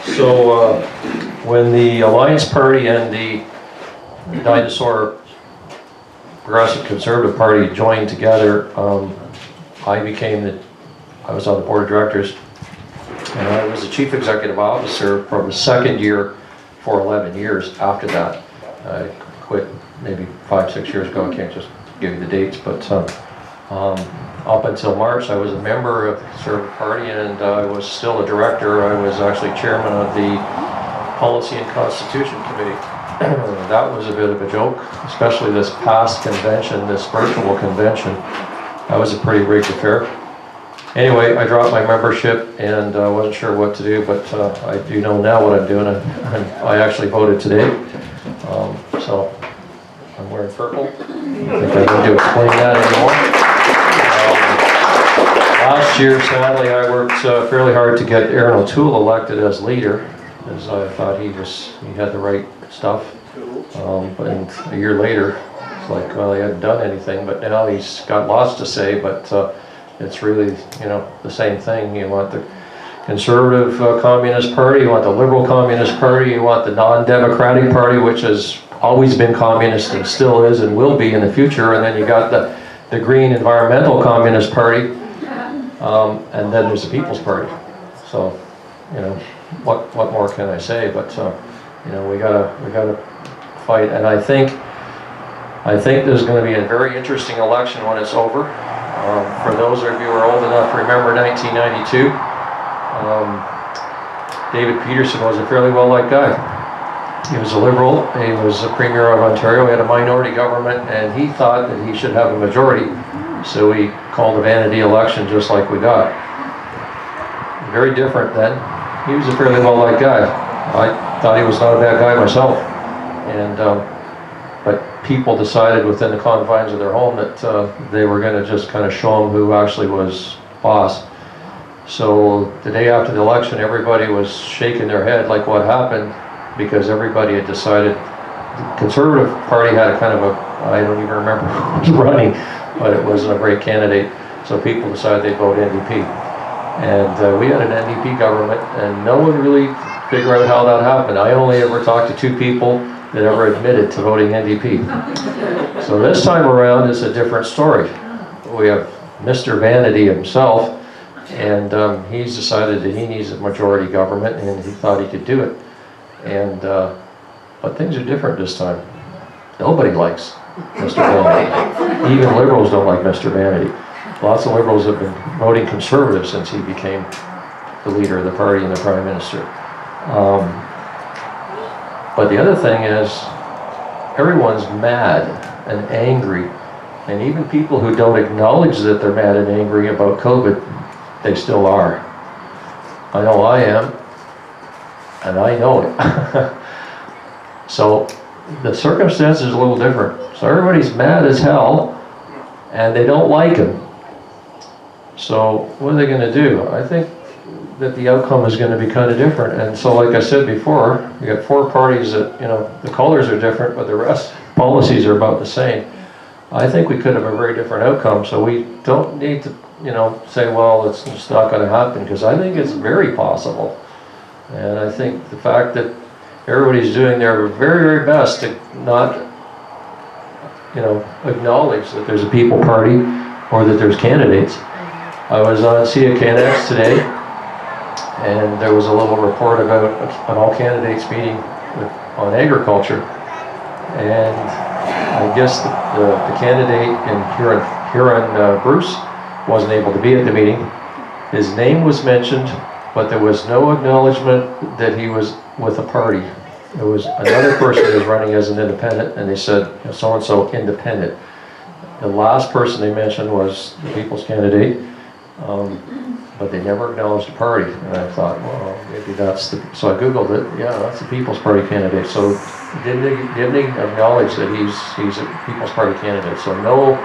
So when the Alliance Party and the Dinosaur Progressive Conservative Party joined together, I was on the board of directors, and I was the chief executive officer from the second year for 11 years after that. I quit maybe 5-6 years ago. I can't just give you the dates, but up until March I was a member of the Conservative Party, and I was still a director. I was actually chairman of the Policy and Constitution Committee. That was a bit of a joke, especially this past convention, this virtual convention. That was a pretty rigged affair. Anyway, I dropped my membership and wasn't sure what to do, but I do know now what I'm doing. I actually voted today, so I'm wearing purple. I think I don't need to explain that anymore. Last year, sadly, I worked fairly hard to get Aaron O'Toole elected as leader, as I thought he had the right stuff. And a year later, it's like, well, he hadn't done anything, but now he's got lots to say, but it's really, the same thing. You want the Conservative Communist Party, you want the Liberal Communist Party, you want the non-democratic party, which has always been communist and still is and will be in the future, and then you got the Green Environmental Communist Party, and then there's the People's Party. So, what more can I say? But we gotta fight, and I think there's going to be a very interesting election when it's over. For those of you who are old enough to remember 1992, David Peterson was a fairly well-liked guy. He was a Liberal, he was the Premier of Ontario, he had a minority government, and he thought that he should have a majority, so he called a vanity election just like we got. Very different then. He was a fairly well-liked guy. I thought he was not a bad guy myself, and but people decided within the confines of their home that they were going to just kind of show him who actually was boss. So the day after the election, everybody was shaking their head like what happened, because everybody had decided. The Conservative Party had a kind of I don't even remember who was running, but it wasn't a great candidate, so people decided they'd vote NDP. And we had an NDP government, and no one really figured out how that happened. I only ever talked to 2 people that ever admitted to voting NDP. So this time around it's a different story. We have Mr. Vanity himself, and he's decided that he needs a majority government, and he thought he could do it. And but things are different this time. Nobody likes Mr. Vanity. Even Liberals don't like Mr. Vanity. Lots of Liberals have been voting Conservative since he became the leader of the party and the Prime Minister. But the other thing is, everyone's mad and angry, and even people who don't acknowledge that they're mad and angry about COVID, they still are. I know I am, and I know it. So the circumstances are a little different. So everybody's mad as hell, and they don't like him. So what are they going to do? I think that the outcome is going to be kind of different. And so, like I said before, we got 4 parties that, the colors are different, but the rest policies are about the same. I think we could have a very different outcome. So we don't need to, say, well, it's just not going to happen, because I think it's very possible. And I think the fact that everybody's doing their very, very best to not, acknowledge that there's a people party or that there's candidates. I was on CKNX today, and there was a little report about an all-candidates meeting on agriculture, and I guess the candidate in Huron, Bruce, wasn't able to be at the meeting. His name was mentioned, but there was no acknowledgement that he was with a party. There was another person who was running as an independent, and they said, so-and-so independent. The last person they mentioned was the People's candidate, but they never acknowledged the party. And I thought, well, maybe that's so I Googled it. Yeah, that's the People's Party candidate. So didn't they acknowledge that he's a People's Party candidate? So no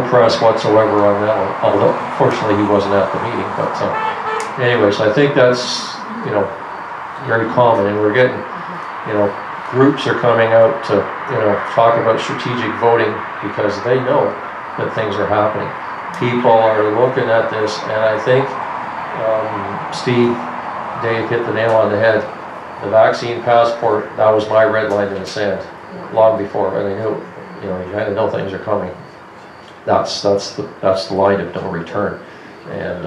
press whatsoever on that one. Although, fortunately, he wasn't at the meeting. But anyways, I think that's very common, and we're getting groups are coming out to talk about strategic voting, because they know that things are happening. People are looking at this, and I think Dave hit the nail on the head. The vaccine passport, that was my red line in the sand, long before, and I knew, you kind of know things are coming. That's the line of no return. And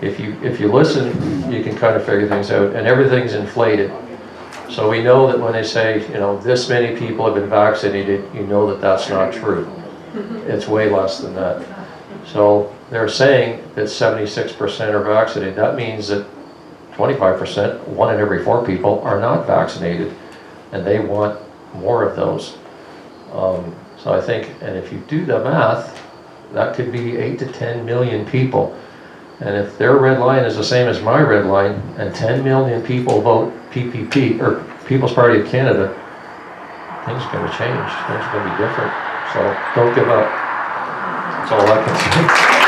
if you listen, you can kind of figure things out, and everything's inflated. So we know that when they say, this many people have been vaccinated, you know that that's not true. It's way less than that. So they're saying that 76% are vaccinated. That means that 25%, 1 in every 4 people, are not vaccinated, and they want more of those. So I think, and if you do the math, that could be 8 to 10 million people. And if their red line is the same as my red line, and 10 million people vote PPP, or People's Party of Canada, things are going to change. Things are going to be different. So don't give up. That's all I can say.